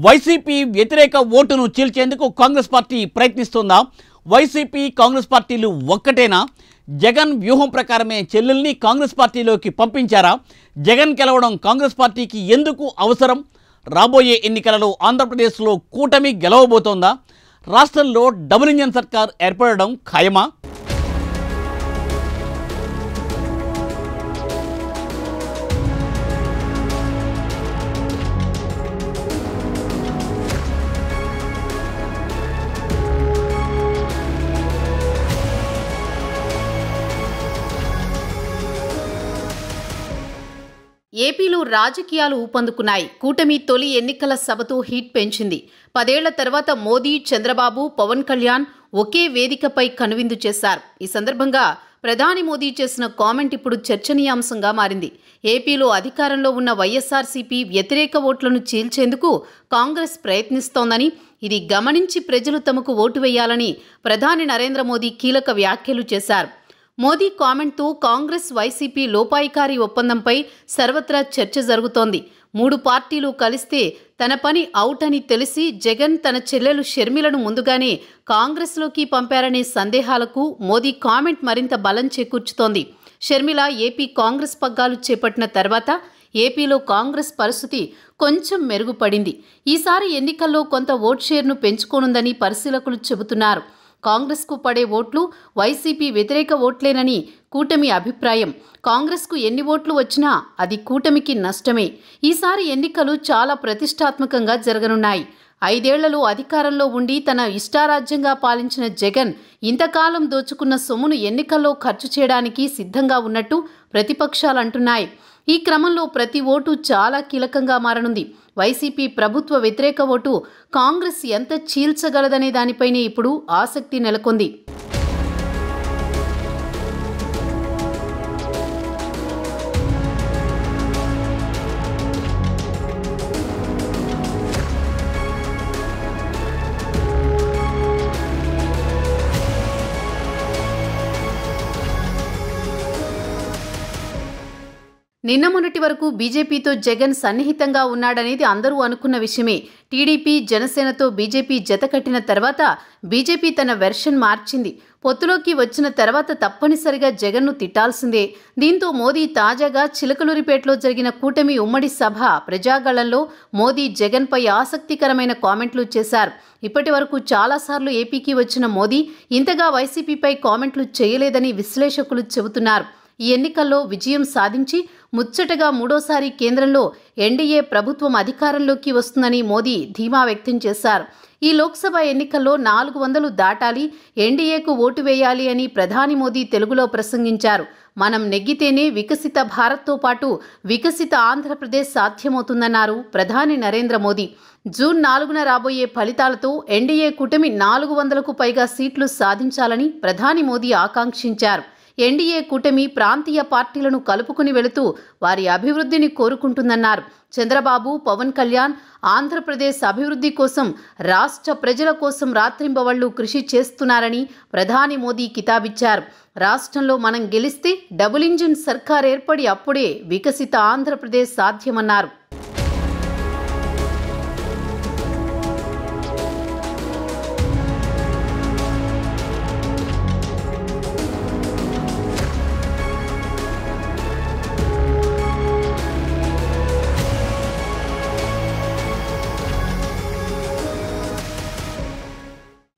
YCP వ్యతిరేక ఓటును చీల్చేందుకు Congress party ప్రయత్నిస్తోందా? YCP Congress పార్టీలు ఒక్కటేనా? జగన్ వ్యూహం ప్రకారమే చెల్లెల్ని కాంగ్రెస్ పార్టీలోకి పంపించారా? జగన్ గెలవడం కాంగ్రెస్ పార్టీకి ఎందుకు అవసరం? రాబోయే ఎన్నికలలో ఆంధ్రప్రదేశ్లో కూటమి గెలవబోతోందా? రాష్ట్రంలో డబుల్ ఇంజన్ సర్కార్ ఏర్పడడం ఖాయమా? ఏపీలో రాజకీయాలు ఊపందుకున్నాయి. కూటమి తొలి ఎన్నికల సభతో హీట్ పెంచింది. 10 ఏళ్ల తర్వాత మోదీ, చంద్రబాబు, పవన్ కళ్యాణ్ ఒకే వేదికపై కనువిందు చేశారు. ఈ సందర్భంగా ప్రధాని మోదీ చేసిన కామెంట్ ఇప్పుడు చర్చనీయాంశంగా మారింది. ఏపీలో అధికారంలో ఉన్న వైఎస్ఆర్సీపీ వ్యతిరేక ఓట్లను చీల్చేందుకు కాంగ్రెస్ ప్రయత్నిస్తోందని, ఇది గమనించి ప్రజలు తమకు ఓటు వేయాలని ప్రధాని నరేంద్ర మోదీ కీలక వ్యాఖ్యలు చేశారు. మోదీ కామెంట్తో కాంగ్రెస్ వైసీపీ లోపాయికారి ఒప్పందంపై సర్వత్రా చర్చ జరుగుతోంది. 3 పార్టీలు కలిస్తే తన పని అవుట్ అని తెలిసి జగన్ తన చెల్లెలు షర్మిలను ముందుగానే కాంగ్రెస్లోకి పంపారనే సందేహాలకు మోదీ కామెంట్ మరింత బలం చేకూర్చుతోంది. షర్మిల ఏపీ కాంగ్రెస్ పగ్గాలు చేపట్టిన తర్వాత ఏపీలో కాంగ్రెస్ పరిస్థితి కొంచెం మెరుగుపడింది. ఈసారి ఎన్నికల్లో కొంత ఓట్ షేర్ను పెంచుకోనుందని పరిశీలకులు చెబుతున్నారు. కాంగ్రెస్కు పడే ఓట్లు వైసీపీ వ్యతిరేక ఓట్లేనని కూటమి అభిప్రాయం. కాంగ్రెస్కు ఎన్ని ఓట్లు వచ్చినా అది కూటమికి నష్టమే. ఈసారి ఎన్నికలు చాలా ప్రతిష్టాత్మకంగా జరగనున్నాయి. 5 ఏళ్లలో అధికారంలో ఉండి తన ఇష్టారాజ్యంగా పాలించిన జగన్ ఇంతకాలం దోచుకున్న సొమ్మును ఎన్నికల్లో ఖర్చు చేయడానికి సిద్ధంగా ఉన్నట్టు ప్రతిపక్షాలు అంటున్నాయి. ఈ క్రమంలో ప్రతి ఓటు చాలా కీలకంగా మారనుంది. వైసీపీ ప్రభుత్వ వ్యతిరేక ఓటు కాంగ్రెస్ ఎంత చీల్చగలదనే దానిపైనే ఇప్పుడు ఆసక్తి నెలకొంది. నిన్న మొన్నటి వరకు బీజేపీతో జగన్ సన్నిహితంగా ఉన్నాడనేది అందరూ అనుకున్న విషయమే. టీడీపీ, జనసేనతో బీజేపీ జత కట్టిన తర్వాత బీజేపీ తన వెర్షన్ మార్చింది. పొత్తులోకి వచ్చిన తర్వాత తప్పనిసరిగా జగన్ను తిట్టాల్సిందే. దీంతో మోదీ తాజాగా చిలకలూరిపేటలో జరిగిన కూటమి ఉమ్మడి సభ ప్రజాగళంలో మోదీ జగన్పై ఆసక్తికరమైన కామెంట్లు చేశారు. ఇప్పటి వరకు చాలాసార్లు ఏపీకి వచ్చిన మోదీ ఇంతగా వైసీపీపై కామెంట్లు చేయలేదని విశ్లేషకులు చెబుతున్నారు. ఈ ఎన్నికల్లో విజయం సాధించి ముచ్చటగా 3వసారి కేంద్రంలో ఎన్డీఏ ప్రభుత్వం అధికారంలోకి వస్తుందని మోదీ ధీమా వ్యక్తం చేశారు. ఈ లోక్సభ ఎన్నికల్లో 400 దాటాలి, ఎన్డీఏకు ఓటు వేయాలి అని ప్రధాని మోదీ తెలుగులో ప్రసంగించారు. మనం నెగ్గితేనే వికసిత భారత్తో పాటు వికసిత ఆంధ్రప్రదేశ్ సాధ్యమవుతుందన్నారు ప్రధాని నరేంద్ర మోదీ. జూన్ 4న రాబోయే ఫలితాలతో ఎన్డీఏ కూటమి 400కు పైగా సీట్లు సాధించాలని ప్రధాని మోదీ ఆకాంక్షించారు. ఎన్డీఏ కూటమి ప్రాంతీయ పార్టీలను కలుపుకుని వెళుతూ వారి అభివృద్ధిని కోరుకుంటుందన్నారు. చంద్రబాబు, పవన్ కళ్యాణ్ ఆంధ్రప్రదేశ్ అభివృద్ధి కోసం, రాష్ట్ర ప్రజల కోసం రాత్రింబవళ్లు కృషి చేస్తున్నారని ప్రధాని మోదీ కితాబిచ్చారు. రాష్ట్రంలో మనం గెలిస్తే డబుల్ ఇంజిన్ సర్కార్ ఏర్పడి అప్పుడే వికసిత ఆంధ్రప్రదేశ్ సాధ్యమన్నారు.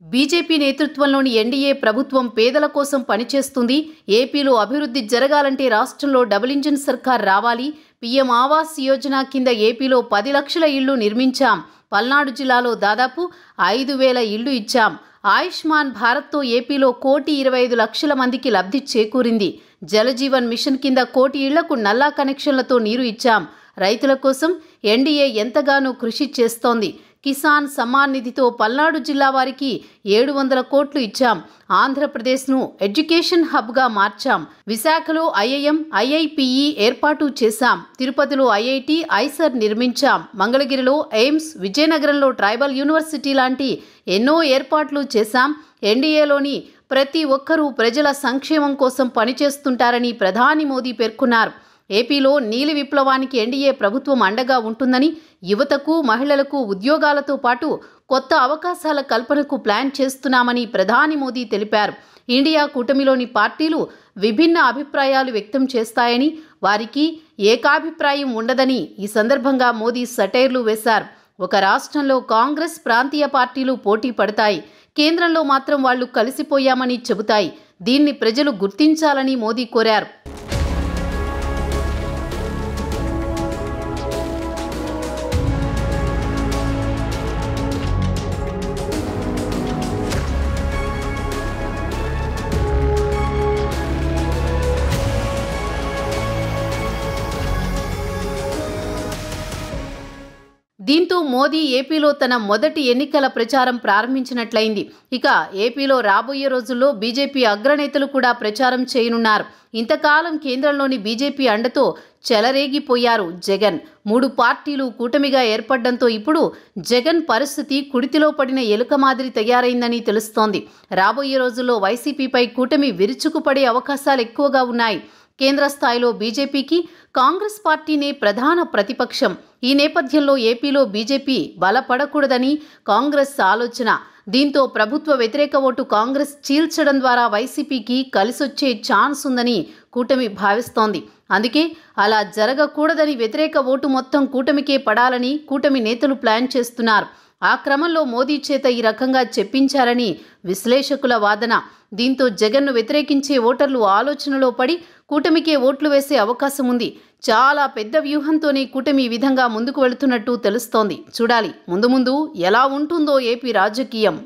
బీజేపీ నేతృత్వంలోని ఎన్డీఏ ప్రభుత్వం పేదల కోసం పనిచేస్తుంది. ఏపీలో అభివృద్ధి జరగాలంటే రాష్ట్రంలో డబుల్ ఇంజిన్ సర్కార్ రావాలి. పీఎం ఆవాస్ యోజన కింద ఏపీలో 10 లక్షల ఇళ్లు నిర్మించాం. పల్నాడు జిల్లాలో దాదాపు 5,000 ఇళ్లు ఇచ్చాం. ఆయుష్మాన్ భారత్తో ఏపీలో 1,25,00,000 మందికి లబ్ధి చేకూరింది. జలజీవన్ మిషన్ కింద 1 కోటి ఇళ్లకు నల్లా కనెక్షన్లతో నీరు ఇచ్చాం. రైతుల కోసం ఎన్డీఏ ఎంతగానో కృషి చేస్తోంది. కిసాన్ సమ్మాన్ నిధితో పల్నాడు జిల్లా వారికి 700 కోట్లు ఇచ్చాం. ఆంధ్రప్రదేశ్ను ఎడ్యుకేషన్ హబ్గా మార్చాం. విశాఖలో ఐఐఎం, ఐఐపిఈ ఏర్పాటు చేశాం. తిరుపతిలో ఐఐటి, ఐసర్ నిర్మించాం. మంగళగిరిలో ఎయిమ్స్, విజయనగరంలో ట్రైబల్ యూనివర్సిటీ లాంటి ఎన్నో ఏర్పాట్లు చేశాం. ఎన్డీఏలోని ప్రతి ఒక్కరూ ప్రజల సంక్షేమం కోసం పనిచేస్తుంటారని ప్రధాని మోదీ పేర్కొన్నారు. ఏపీలో నీలి విప్లవానికి ఎన్డీఏ ప్రభుత్వం అండగా ఉంటుందని, యువతకు మహిళలకు ఉద్యోగాలతో పాటు కొత్త అవకాశాల కల్పనకు ప్లాన్ చేస్తున్నామని ప్రధాని మోదీ తెలిపారు. ఇండియా కూటమిలోని పార్టీలు విభిన్న అభిప్రాయాలు వ్యక్తం చేస్తాయని, వారికి ఏకాభిప్రాయం ఉండదని ఈ సందర్భంగా మోదీ సెటైర్లు వేశారు. ఒక రాష్ట్రంలో కాంగ్రెస్, ప్రాంతీయ పార్టీలు పోటీ పడతాయి, కేంద్రంలో మాత్రం వాళ్లు కలిసిపోయామని చెబుతాయి. దీన్ని ప్రజలు గుర్తించాలని మోదీ కోరారు. దీంతో మోదీ ఏపీలో తన మొదటి ఎన్నికల ప్రచారం ప్రారంభించినట్లయింది. ఇక ఏపీలో రాబోయే రోజుల్లో బీజేపీ అగ్రనేతలు కూడా ప్రచారం చేయనున్నారు. ఇంతకాలం కేంద్రంలోని బీజేపీ అండతో చెలరేగిపోయారు జగన్. 3 పార్టీలు కూటమిగా ఏర్పడడంతో ఇప్పుడు జగన్ పరిస్థితి కుడితిలో పడిన ఎలుక మాదిరి తయారైందని తెలుస్తోంది. రాబోయే రోజుల్లో వైసీపీపై కూటమి విరుచుకుపడే అవకాశాలు ఎక్కువగా ఉన్నాయి. కేంద్ర స్థాయిలో బీజేపీకి కాంగ్రెస్ పార్టీనే ప్రధాన ప్రతిపక్షం. ఈ నేపథ్యంలో ఏపీలో బీజేపీ బలపడకూడదని కాంగ్రెస్ ఆలోచన. దీంతో ప్రభుత్వ వ్యతిరేక ఓటు కాంగ్రెస్ చీల్చడం ద్వారా వైసీపీకి కలిసొచ్చే ఛాన్స్ ఉందని కూటమి భావిస్తోంది. అందుకే అలా జరగకూడదని వ్యతిరేక ఓటు మొత్తం కూటమికే పడాలని కూటమి నేతలు ప్లాన్ చేస్తున్నారు. ఆ క్రమంలో మోదీ చేత ఈ రకంగా చెప్పించారని విశ్లేషకుల వాదన. దీంతో జగన్ను వ్యతిరేకించే ఓటర్లు ఆలోచనలో పడి కూటమికే ఓట్లు వేసే అవకాశం ఉంది. చాలా పెద్ద వ్యూహంతోనే కూటమి ఈ విధంగా ముందుకు వెళుతున్నట్టు తెలుస్తోంది. చూడాలి ముందు ముందు ఎలా ఉంటుందో ఏపీ రాజకీయం.